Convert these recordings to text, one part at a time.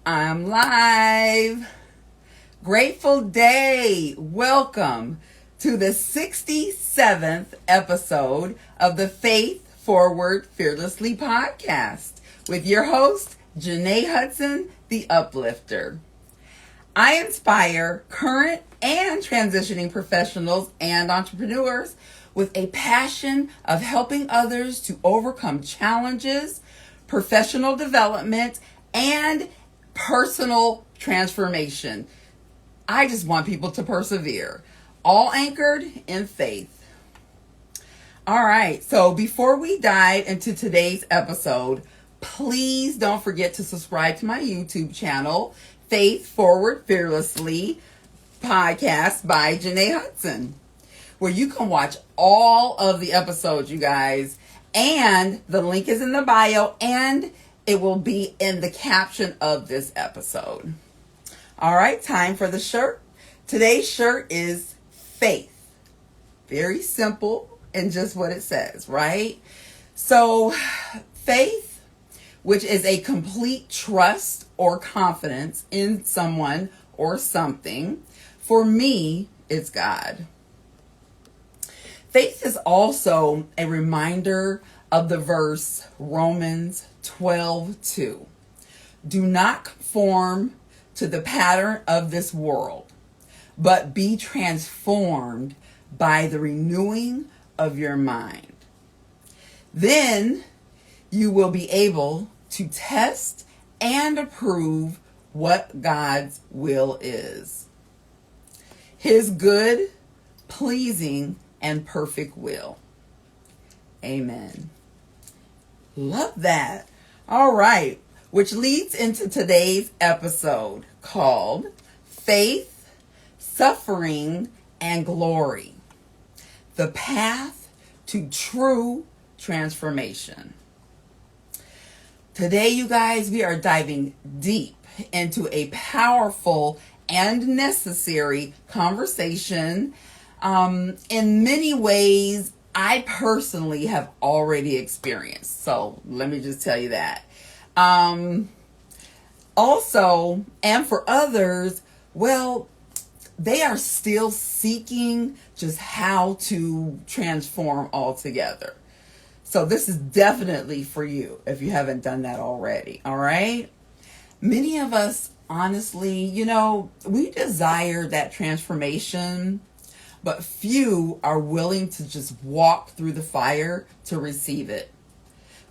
I'm live. Grateful day. Welcome to the 67th episode of the Faith Forward Fearlessly podcast with your host, Jenée Hudson, the Uplifter. I inspire current and transitioning professionals and entrepreneurs with a passion of helping others to overcome challenges, professional development, and personal transformation. I just want people to persevere, all anchored in faith. All right, so before we dive into today's episode, please don't forget to subscribe to my YouTube channel, Faith Forward Fearlessly Podcast by Jenée Hudson, where you can watch all of the episodes, you guys. And the link is in the bio, and it will be in the caption of this episode. All right, time for the shirt. Today's shirt is faith. Very simple and just what it says, right? So faith, which is a complete trust or confidence in someone or something. For me, it's God. Faith is also a reminder of the verse Romans 12:2. Do not conform to the pattern of this world, but be transformed by the renewing of your mind. Then you will be able to test and approve what God's will is. His good, pleasing, and perfect will. Amen. Love that. All right, which leads into today's episode called Faith, Suffering, and Glory. The Path to True Transformation. Today, you guys, we are diving deep into a powerful and necessary conversation. In many ways, I personally have already experienced. So let me just tell you that. Also, and for others, well, they are still seeking just how to transform altogether. So this is definitely for you if you haven't done that already. All right. Many of us, honestly, we desire that transformation, but few are willing to just walk through the fire to receive it.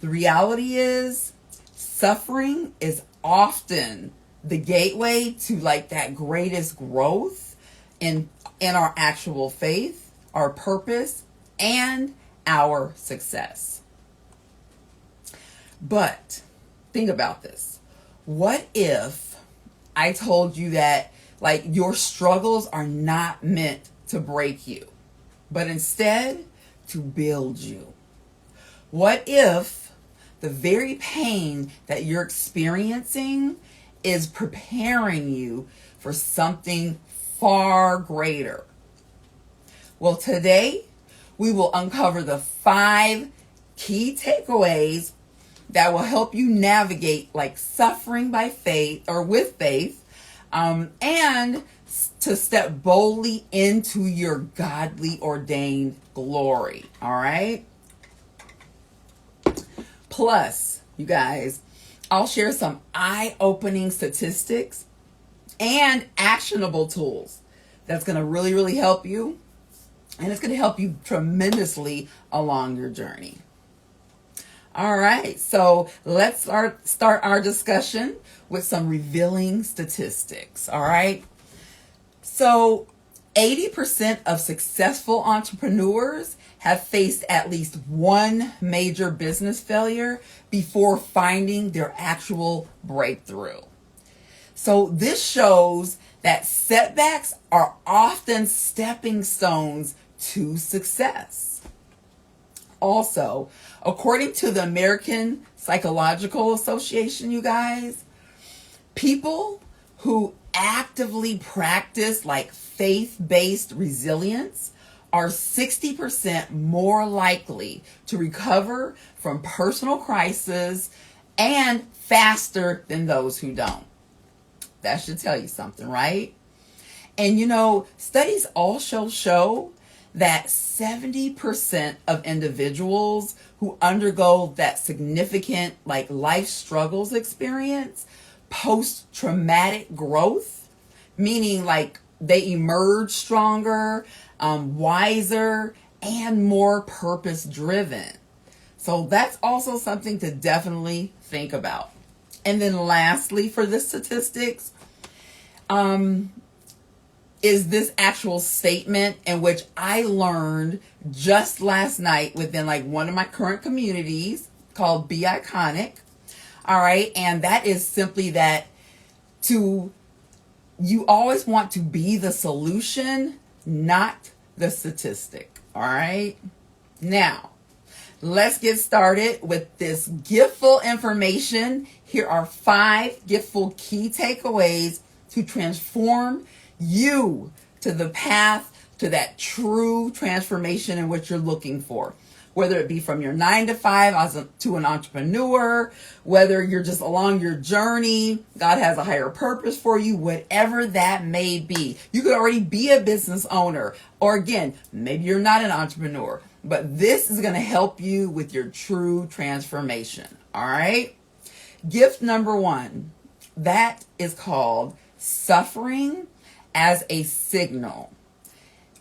The reality is, suffering is often the gateway to that greatest growth in our actual faith, our purpose, and our success. But think about this. What if I told you that your struggles are not meant to break you, but instead to build you? What if the very pain that you're experiencing is preparing you for something far greater? Well, today we will uncover the 5 key takeaways that will help you navigate suffering by faith or with faith, and to step boldly into your godly ordained glory. All right. Plus, you guys, I'll share some eye-opening statistics and actionable tools that's going to really, really help you. And it's going to help you tremendously along your journey. All right, so let's start our discussion with some revealing statistics. All right. So 80% of successful entrepreneurs have faced at least one major business failure before finding their actual breakthrough. So this shows that setbacks are often stepping stones to success. Also, according to the American Psychological Association, you guys, people who actively practice faith-based resilience are 60% more likely to recover from personal crisis and faster than those who don't. That should tell you something, right? And studies also show that 70% of individuals who undergo that significant life struggles experience post-traumatic growth, meaning they emerge stronger, wiser, and more purpose-driven. So that's also something to definitely think about. And then lastly, for the statistics, is this actual statement in which I learned just last night within one of my current communities called Be Iconic. All right. And that is simply that you always want to be the solution, not the statistic. All right. Now, let's get started with this giftful information. Here are 5 giftful key takeaways to transform you to the path to that true transformation in which you're looking for. Whether it be from your 9-to-5 to an entrepreneur, whether you're just along your journey, God has a higher purpose for you, whatever that may be. You could already be a business owner, or again, maybe you're not an entrepreneur, but this is going to help you with your true transformation. All right. Gift number 1, that is called suffering as a signal.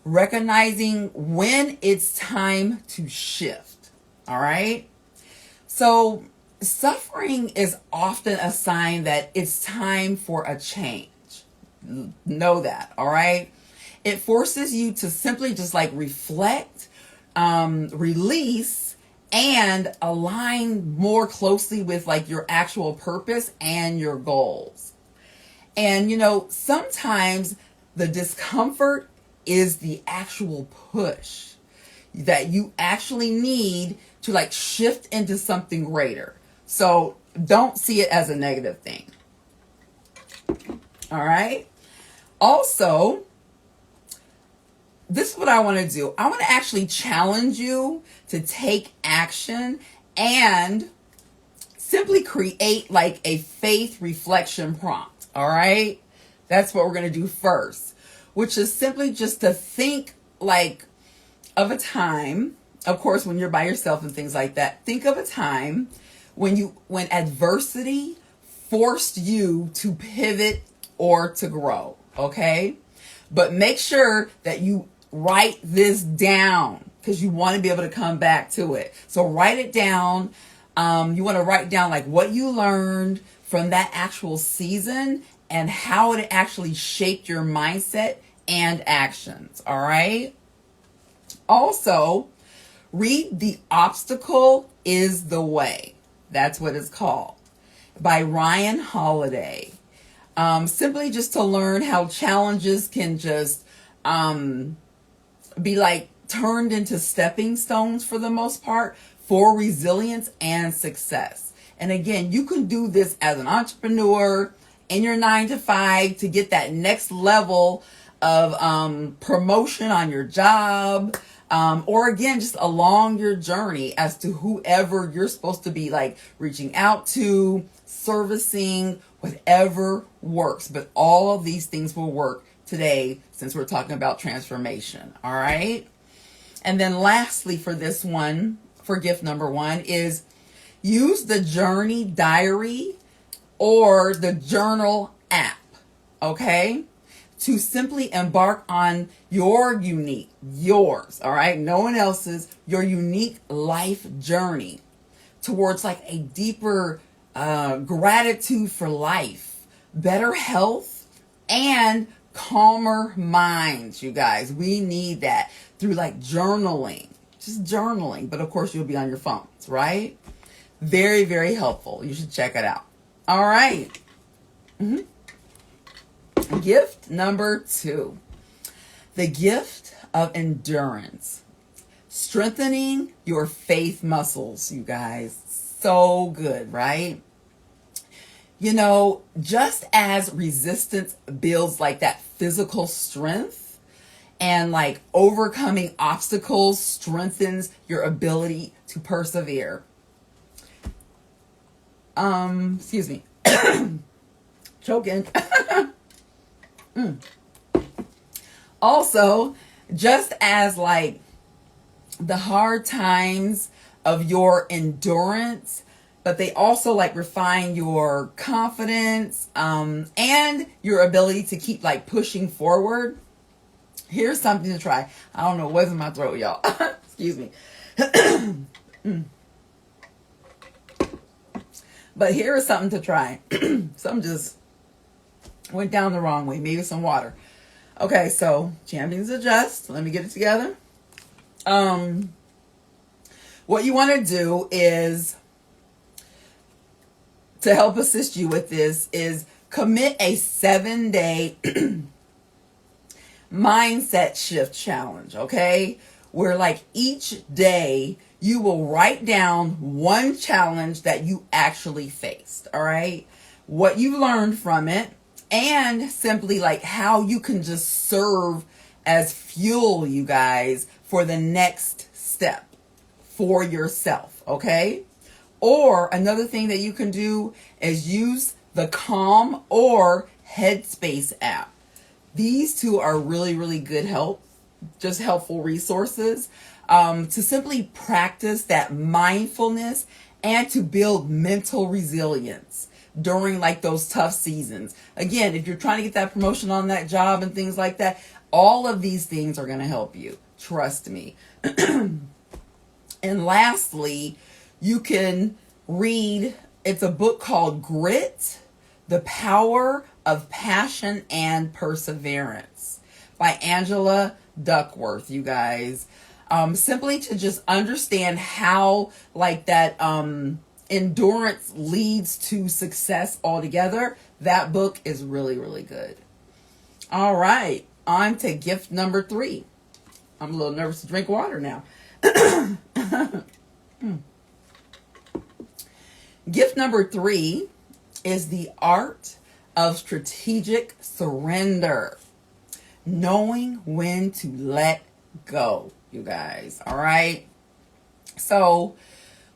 Recognizing when it's time to shift. All right. So suffering is often a sign that it's time for a change. Know that. All right. It forces you to simply just reflect, release, and align more closely with your actual purpose and your goals. And sometimes the discomfort is the actual push that you actually need to shift into something greater. So don't see it as a negative thing. All right. Also, this is what I want to do. I want to actually challenge you to take action and simply create a faith reflection prompt. All right. That's what we're going to do first, which is simply just to think of a time, of course, when you're by yourself and things like that. Think of a time when adversity forced you to pivot or to grow. Okay. But make sure that you write this down because you want to be able to come back to it. So write it down. You want to write down what you learned from that actual season and how it actually shaped your mindset and actions. All right. Also, read The Obstacle is the Way. That's what it's called, by Ryan Holiday. Simply just to learn how challenges can just be turned into stepping stones for the most part for resilience and success. And again, you can do this as an entrepreneur in your 9-to-5 to get that next level of promotion on your job, or again, just along your journey as to whoever you're supposed to be reaching out to, servicing, whatever works. But all of these things will work today since we're talking about transformation. All right. And then lastly, for this one, for gift number 1, is use the journey diary or the journal app. Okay. To simply embark on yours, all right, no one else's, your unique life journey towards a deeper gratitude for life, better health, and calmer minds, you guys. We need that through journaling, just journaling. But of course, you'll be on your phones, right? Very, very helpful. You should check it out. All right. Gift number 2, the gift of endurance. Strengthening your faith muscles, you guys. So good, right? Just as resistance builds that physical strength, and overcoming obstacles strengthens your ability to persevere. Trying choking. Also, just as like the hard times of your endurance, but they also like refine your confidence, and your ability to keep like pushing forward. Here's something to try. I don't know what's in my throat, y'all. Excuse me. But here is something to try. Something just went down the wrong way. Maybe some water. Okay, so Champions Adjust. Let me get it together. What you want to do is, to help assist you with this, is commit a 7-day mindset shift challenge, okay? Where like each day you will write down one challenge that you actually faced, all right? What you learned from it, and simply like how you can just serve as fuel, you guys, for the next step for yourself, okay? Or another thing that you can do is use the Calm or Headspace app. These two are really, really good helpful resources to simply practice that mindfulness and to build mental resilience during like those tough seasons. Again, if you're trying to get that promotion on that job and things like that, all of these things are going to help you. Trust me. And lastly, you can read, it's a book called Grit, The Power of Passion and Perseverance by Angela Duckworth, you guys. Simply to just understand how like that endurance leads to success altogether. That book is really, really good. All right, on to gift number 3. I'm a little nervous to drink water now. Gift number 3 is the art of strategic surrender. Knowing when to let go, you guys. All right. So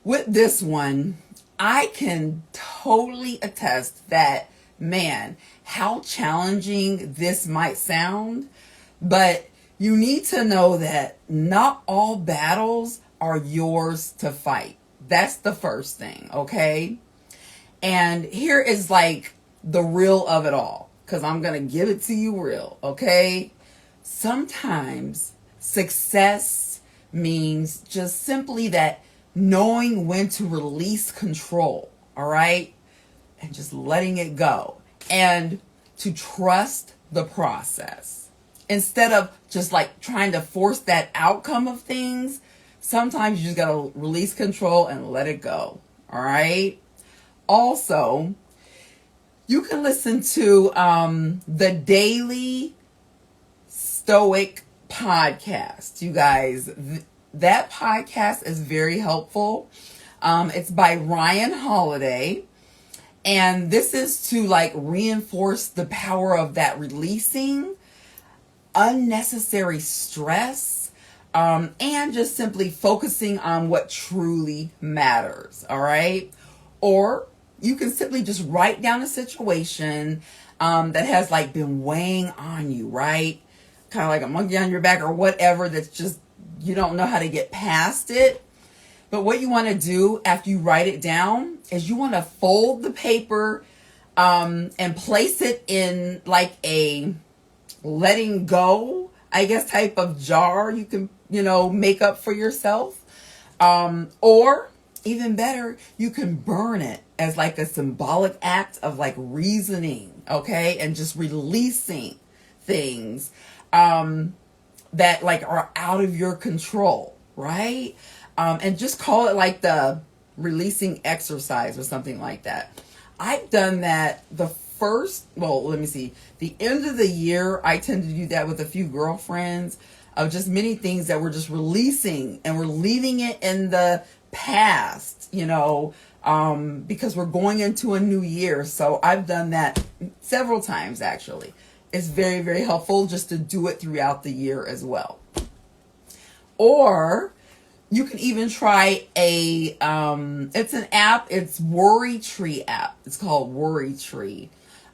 with this one, I can totally attest that, man, how challenging this might sound, but you need to know that not all battles are yours to fight. That's the first thing, okay? And here is like the real of it all, because I'm going to give it to you real, okay? Sometimes success means just simply that knowing when to release control, all right? And just letting it go. And to trust the process. Instead of just like trying to force that outcome of things, sometimes you just got to release control and let it go, all right? Also, you can listen to the Daily Stoic podcast, you guys. That podcast is very helpful. It's by Ryan Holiday. And this is to like reinforce the power of that releasing unnecessary stress, and just simply focusing on what truly matters. All right. Or you can simply just write down a situation that has like been weighing on you, right? Kind of like a monkey on your back or whatever, that's just, you don't know how to get past it. But what you want to do after you write it down is you want to fold the paper and place it in like a letting go, I guess, type of jar you can, make up for yourself. Or even better, you can burn it as like a symbolic act of like reasoning, okay? And just releasing things that like are out of your control, right? And just call it like the releasing exercise or something like that. I've done that the end of the year. I tend to do that with a few girlfriends of just many things that we're just releasing and we're leaving it in the past, because we're going into a new year. So I've done that several times, actually. It's very, very helpful just to do it throughout the year as well. Or you can even try it's an app. It's Worry Tree app. It's called Worry Tree.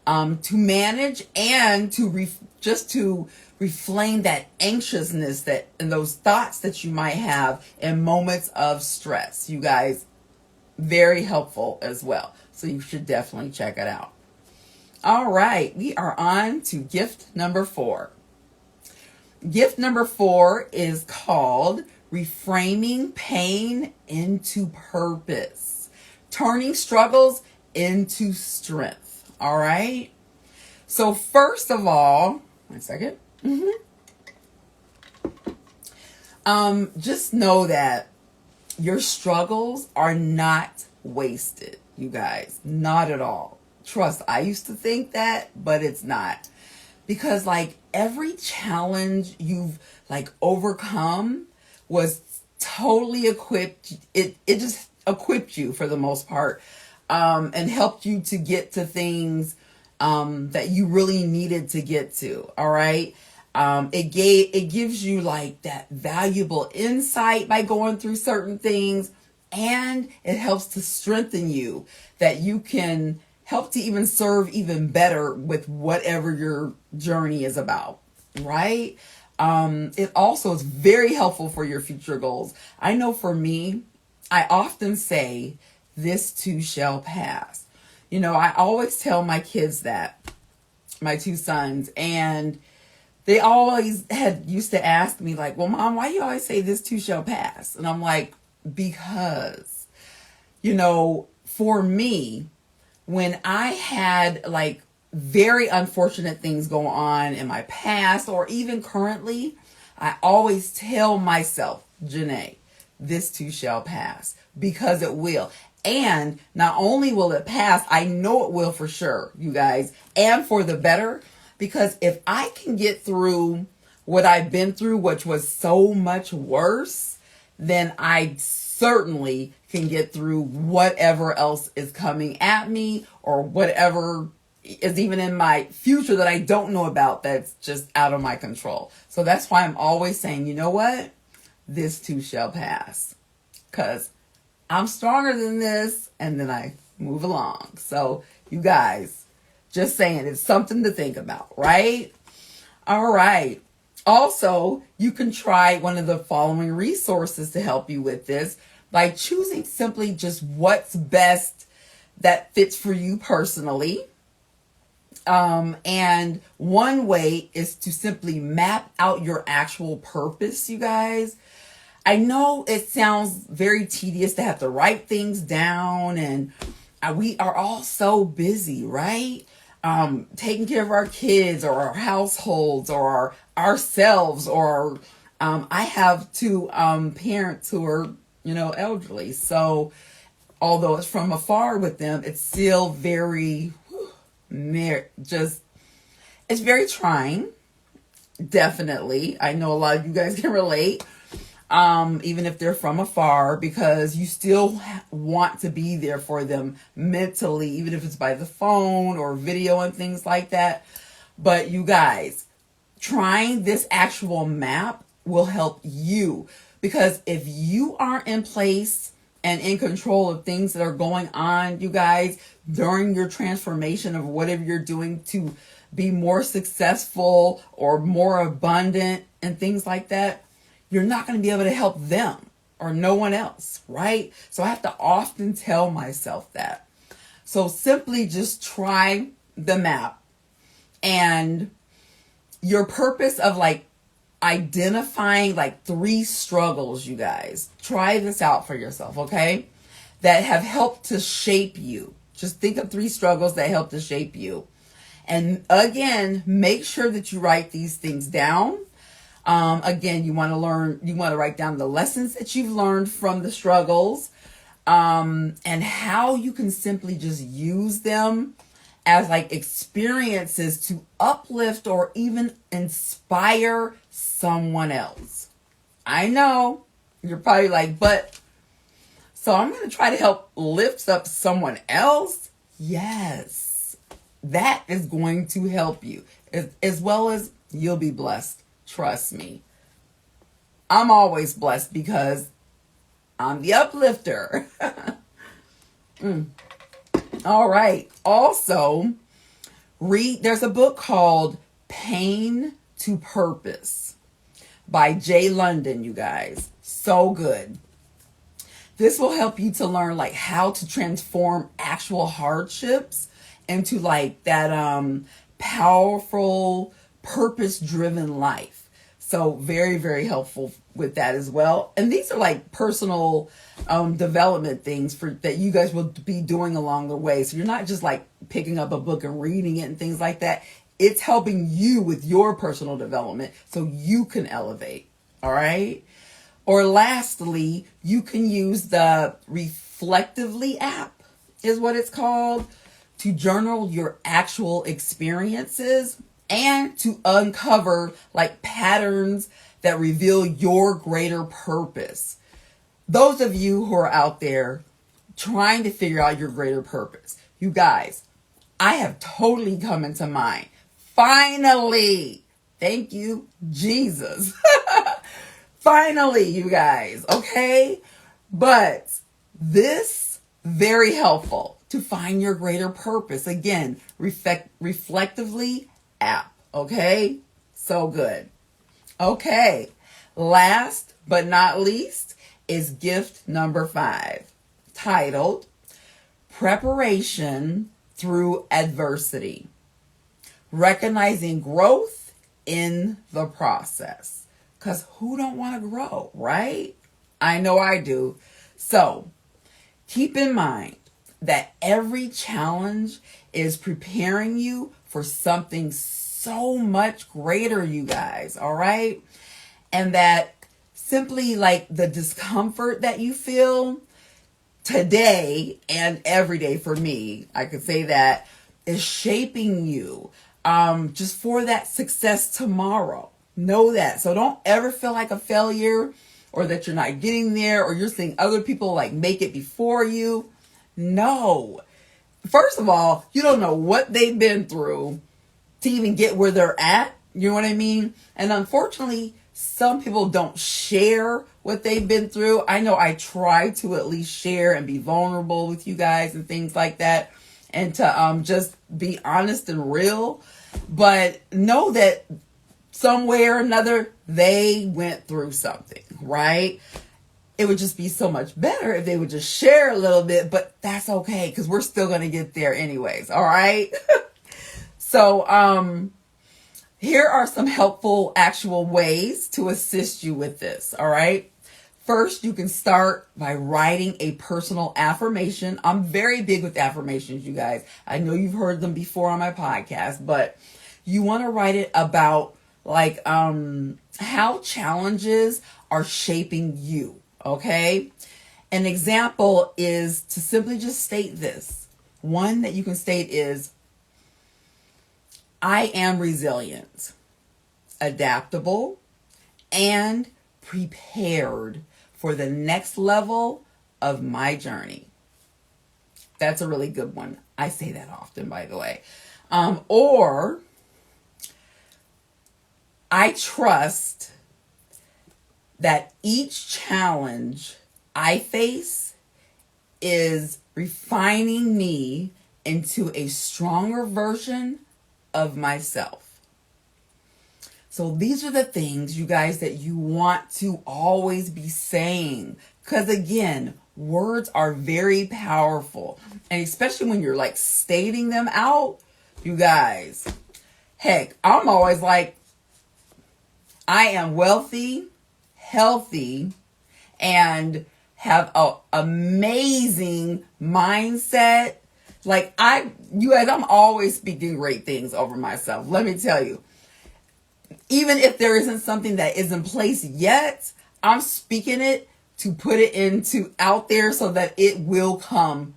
to manage and to just to reflame that anxiousness and those thoughts that you might have in moments of stress. You guys, very helpful as well. So you should definitely check it out. All right, we are on to gift number 4. Gift number 4 is called Reframing Pain into Purpose, turning struggles into strength. All right. So first of all, one second. Just know that your struggles are not wasted, you guys. Not at all. Trust, I used to think that, but it's not. Because like every challenge you've like overcome was totally equipped. It just equipped you for the most part, and helped you to get to things that you really needed to get to. All right. It gives you like that valuable insight by going through certain things, and it helps to strengthen you that you can help to even serve even better with whatever your journey is about, right? It also is very helpful for your future goals. I know for me, I often say, this too shall pass. You know, I always tell my kids that, my 2 sons, and they always used to ask me like, well, Mom, why do you always say this too shall pass? And I'm like, because, you know, for me, when I had like very unfortunate things go on in my past or even currently, I always tell myself, Jenée, this too shall pass, because it will. And not only will it pass, I know it will for sure, you guys, and for the better, because if I can get through what I've been through, which was so much worse, then I certainly can get through whatever else is coming at me or whatever is even in my future that I don't know about, that's just out of my control. So that's why I'm always saying, you know what? This too shall pass, because I'm stronger than this, and then I move along. So you guys, just saying, it's something to think about, right? All right. Also, you can try one of the following resources to help you with this by choosing simply just what's best that fits for you personally. And one way is to simply map out your actual purpose, you guys. I know it sounds very tedious to have to write things down, and we are all so busy, right? Taking care of our kids or our households or ourselves, or I have 2 parents who are, you know, elderly. So although it's from afar with them, it's still very it's very trying. Definitely. I know a lot of you guys can relate. Even if they're from afar, because you still want to be there for them mentally, even if it's by the phone or video and things like that. But you guys, trying this actual map will help you, because if you aren't in place and in control of things that are going on, you guys, during your transformation of whatever you're doing to be more successful or more abundant and things like that, you're not going to be able to help them or no one else, right? So I have to often tell myself that. So simply just try the map, and your purpose of like identifying like 3 struggles, you guys. Try this out for yourself, okay? That have helped to shape you. Just think of 3 struggles that help to shape you. And again, make sure that you write these things down. Again, you want to write down the lessons that you've learned from the struggles, and how you can simply just use them as like experiences to uplift or even inspire someone else. I know you're probably like, but so I'm going to try to help lift up someone else. Yes, that is going to help you as well as you'll be blessed. Trust me. I'm always blessed because I'm the uplifter. All right. Also, There's a book called Pain to Purpose by Jay London, you guys. So good. This will help you to learn like how to transform actual hardships into like that powerful, purpose-driven life. So very, very helpful with that as well. And these are like personal development things that you guys will be doing along the way. So you're not just like picking up a book and reading it and things like that. It's helping you with your personal development so you can elevate. All right. Or lastly, you can use the Reflectively app is what it's called to journal your actual experiences and to uncover like patterns that reveal your greater purpose. Those of you who are out there trying to figure out your greater purpose, you guys, I have totally come into mind. Finally, thank you, Jesus. Finally, you guys, okay? But this very helpful to find your greater purpose. Again, Reflectively app, okay? So good. Okay, last but not least is gift number 5, titled Preparation Through Adversity. Recognizing growth in the process. Because who don't want to grow, right? I know I do. So keep in mind that every challenge is preparing you for something so much greater, you guys, all right? And that simply like the discomfort that you feel today and every day for me, I could say that, is shaping you just for that success tomorrow. Know that. So don't ever feel like a failure or that you're not getting there or you're seeing other people like make it before you. No. First of all, you don't know what they've been through to even get where they're at. You know what I mean? And unfortunately, some people don't share what they've been through. I know I try to at least share and be vulnerable with you guys and things like that and to just be honest and real. But know that some way or another, they went through something, right? It would just be so much better if they would just share a little bit, but that's okay because we're still going to get there anyways, all right? So here are some helpful actual ways to assist you with this, all right? First, you can start by writing a personal affirmation. I'm very big with affirmations, you guys. I know you've heard them before on my podcast, but you want to write it about like how challenges are shaping you, okay? An example is to simply just state this. One that you can state is, I am resilient, adaptable, and prepared for the next level of my journey. That's a really good one. I say that often, by the way. Or I trust that each challenge I face is refining me into a stronger version of myself. So these are the things, you guys, that you want to always be saying. Because again, words are very powerful. And especially when you're like stating them out, you guys. Heck, I'm always like, I am wealthy, healthy, and have an amazing mindset. Like you guys, I'm always speaking great things over myself. Let me tell you, even if there isn't something that is in place yet, I'm speaking it to put it into out there so that it will come,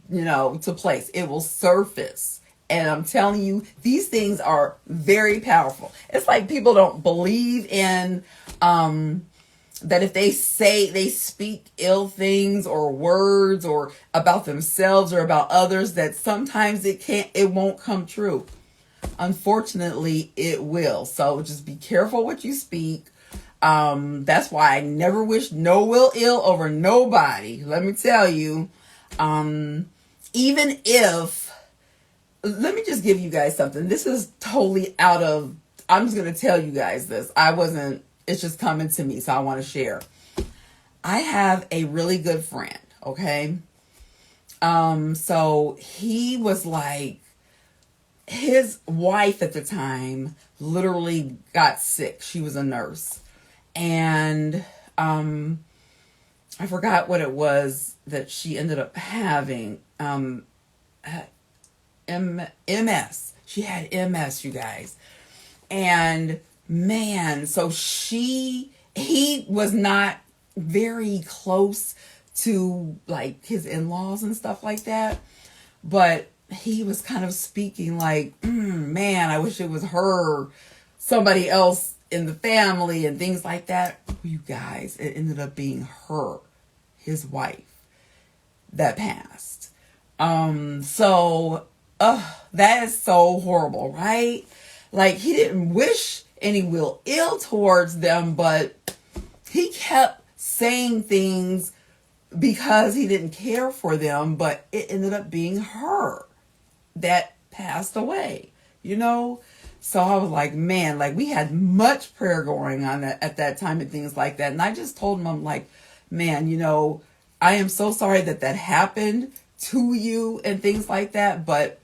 to place. It will surface. And I'm telling you, these things are very powerful. It's like people don't believe in that if they speak ill things or words or about themselves or about others, that sometimes it won't come true. Unfortunately, it will. So just be careful what you speak. That's why I never wish no will ill over nobody. Let me tell you, even if let me just give you guys something. This is totally out of, I'm just going to tell you guys this. It's just coming to me, so I want to share. I have a really good friend, okay? So he was like, his wife at the time literally got sick. She was a nurse. And I forgot what it was that she ended up having. MS. She had MS, you guys. And man, so he was not very close to like his in-laws and stuff like that. But he was kind of speaking like, man, I wish it was her, somebody else in the family and things like that. You guys, it ended up being her, his wife, that passed. That is so horrible, right? Like, he didn't wish any ill towards them, but he kept saying things because he didn't care for them, but it ended up being her that passed away, you know? So I was like, man, like, we had much prayer going on at that time and things like that. And I just told him, I'm like, man, you know, I am so sorry that happened to you and things like that, but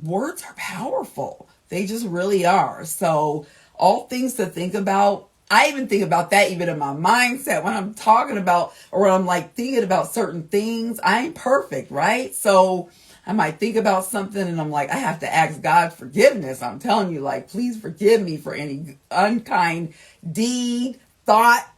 words are powerful. They just really are. So all things to think about. I even think about that even in my mindset when I'm talking about, or when I'm like thinking about certain things. I ain't perfect, right? So I might think about something and I'm like, I have to ask God forgiveness. I'm telling you, like, please forgive me for any unkind deed, thought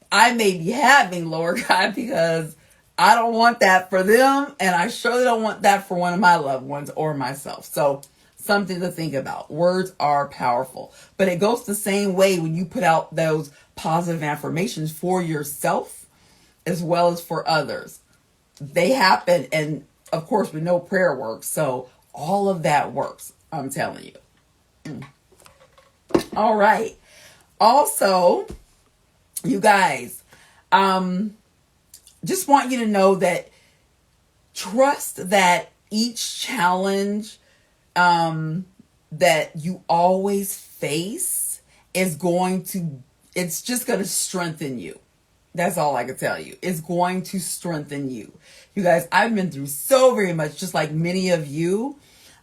I may be having, Lord God, because I don't want that for them. And I surely don't want that for one of my loved ones or myself. So something to think about. Words are powerful, but it goes the same way when you put out those positive affirmations for yourself as well as for others. They happen. And of course, we know prayer works. So all of that works. I'm telling you. All right. Also, you guys, just want you to know that trust that each challenge that you always face is it's just going to strengthen you. That's all I can tell you. It's going to strengthen you. You guys, I've been through so very much, just like many of you,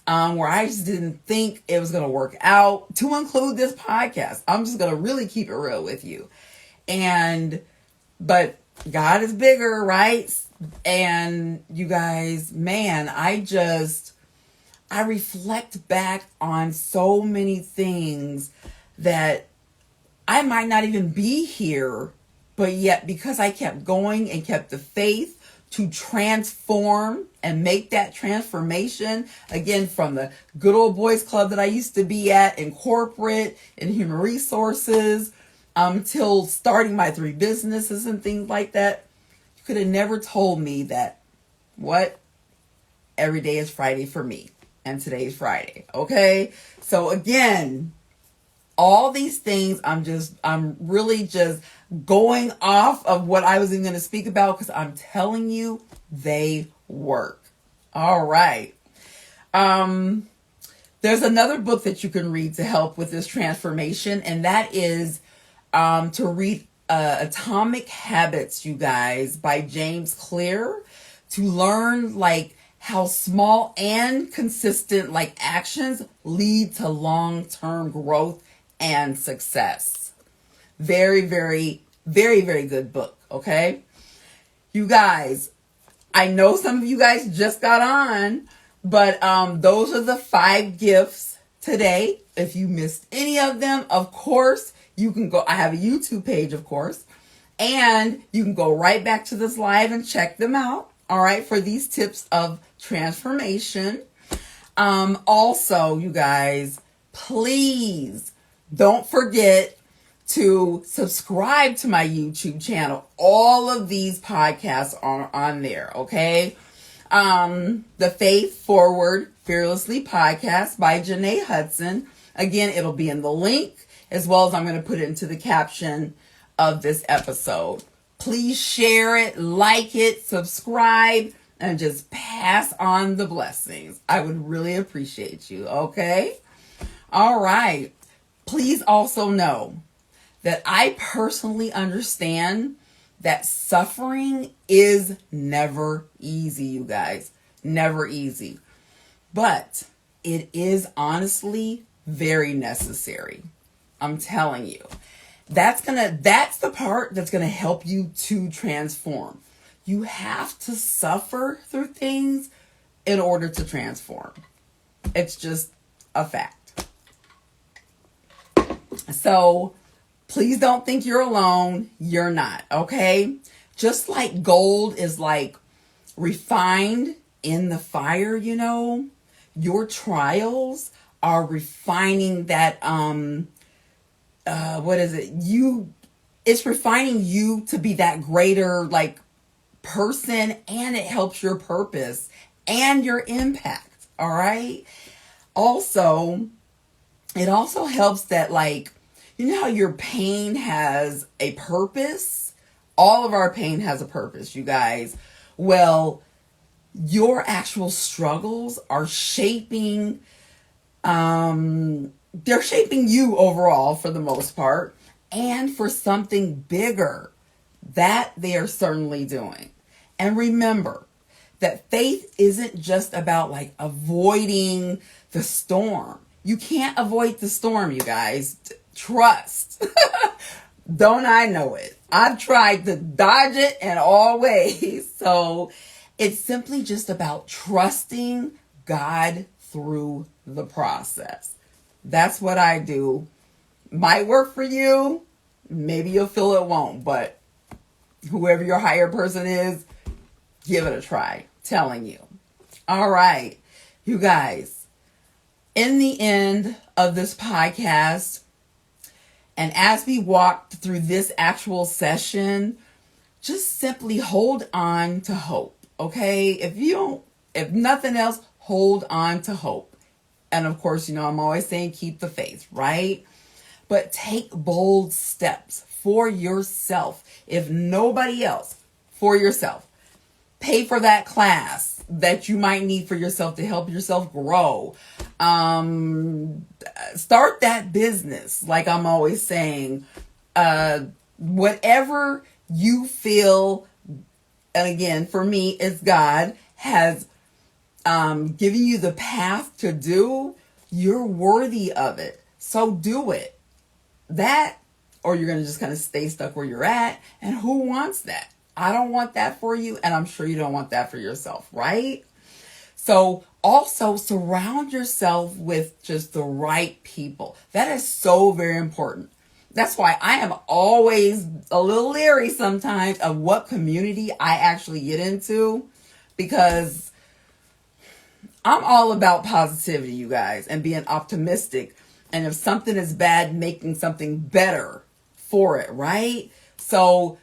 where I just didn't think it was going to work out, to include this podcast. I'm just going to really keep it real with you. But God is bigger, right? And you guys, man, I reflect back on so many things that I might not even be here, but yet because I kept going and kept the faith to transform and make that transformation, again, from the good old boys club that I used to be at in corporate and human resources, till starting my 3 businesses and things like that. You could have never told me that every day is Friday for me. And today's Friday. Okay. So again, all these things, I'm really just going off of what I was even going to speak about, because I'm telling you, they work. All right. There's another book that you can read to help with this transformation, and that is to read Atomic Habits, you guys, by James Clear, to learn like how small and consistent like actions lead to long-term growth and success. Very, very, very, very good book. Okay. You guys, I know some of you guys just got on, but those are the 5 gifts today. If you missed any of them, of course, you can go. I have a YouTube page, of course, and you can go right back to this live and check them out. All right, for these tips of transformation. Also, you guys, please don't forget to subscribe to my YouTube channel. All of these podcasts are on there, okay? The Faith Forward Fearlessly podcast by Jenée Hudson. Again, it'll be in the link, as well as I'm going to put it into the caption of this episode. Please share it, like it, subscribe, and just pass on the blessings. I would really appreciate you, okay? All right. Please also know that I personally understand that suffering is never easy, you guys. Never easy. But it is honestly very necessary. I'm telling you. That's the part that's going to help you to transform. You have to suffer through things in order to transform. It's just a fact. So please don't think you're alone. You're not, okay? Just like gold is like refined in the fire, your trials are refining that, it's refining you to be that greater, like, person, and it helps your purpose and your impact, all right? Also, it also helps that, like, how your pain has a purpose? All of our pain has a purpose, you guys. Well, your actual struggles are shaping, they're shaping you overall for the most part, and for something bigger. That they are certainly doing. And remember that faith isn't just about like avoiding the storm. You can't avoid the storm, you guys. Trust. Don't I know it? I've tried to dodge it in all ways. So it's simply just about trusting God through the process. That's what I do. Might work for you. Maybe you'll feel it won't, but whoever your higher person is, give it a try. Telling you. All right, you guys, in the end of this podcast, and as we walked through this actual session, just simply hold on to hope, okay? If nothing else, hold on to hope. And of course, I'm always saying keep the faith, right? But take bold steps for yourself. If nobody else, for yourself. Pay for that class that you might need for yourself to help yourself grow. Start that business, like I'm always saying. Whatever you feel, and again, for me, it's God, has giving you the path to do, you're worthy of it. So do it. That, or you're going to just kind of stay stuck where you're at. And who wants that? I don't want that for you. And I'm sure you don't want that for yourself, right? So also surround yourself with just the right people. That is so very important. That's why I am always a little leery sometimes of what community I actually get into, because I'm all about positivity, you guys, and being optimistic. And if something is bad, making something better for it, right? So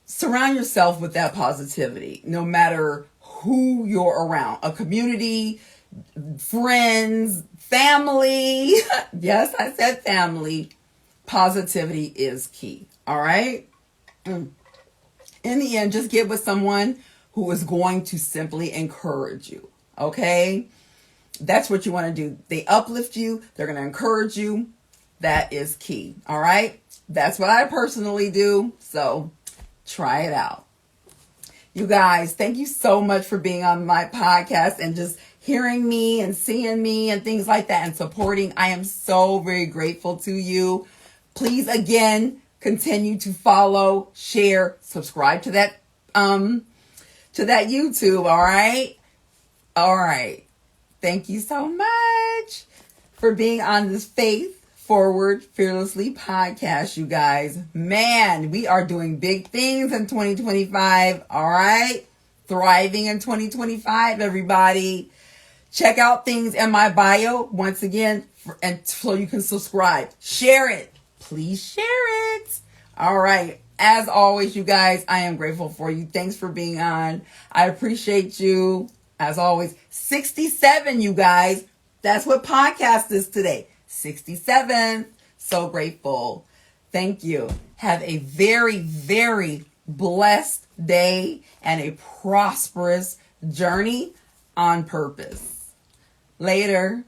surround yourself with that positivity, no matter who you're around. A community, friends, family. Yes, I said family. Positivity is key, all right? In the end, just get with someone who is going to simply encourage you, okay? That's what you want to do. They uplift you. They're going to encourage you. That is key. All right. That's what I personally do. So try it out. You guys, thank you so much for being on my podcast and just hearing me and seeing me and things like that and supporting. I am so very grateful to you. Please, again, continue to follow, share, subscribe to that YouTube. All right. All right. Thank you so much for being on this Faith Forward Fearlessly podcast, you guys. Man, we are doing big things in 2025, all right? Thriving in 2025, everybody. Check out things in my bio, once again, and so you can subscribe. Share it. Please share it. All right. As always, you guys, I am grateful for you. Thanks for being on. I appreciate you. As always, 67, you guys. That's what podcast is today. 67. So grateful. Thank you. Have a very, very blessed day and a prosperous Journey on Purpose. Later.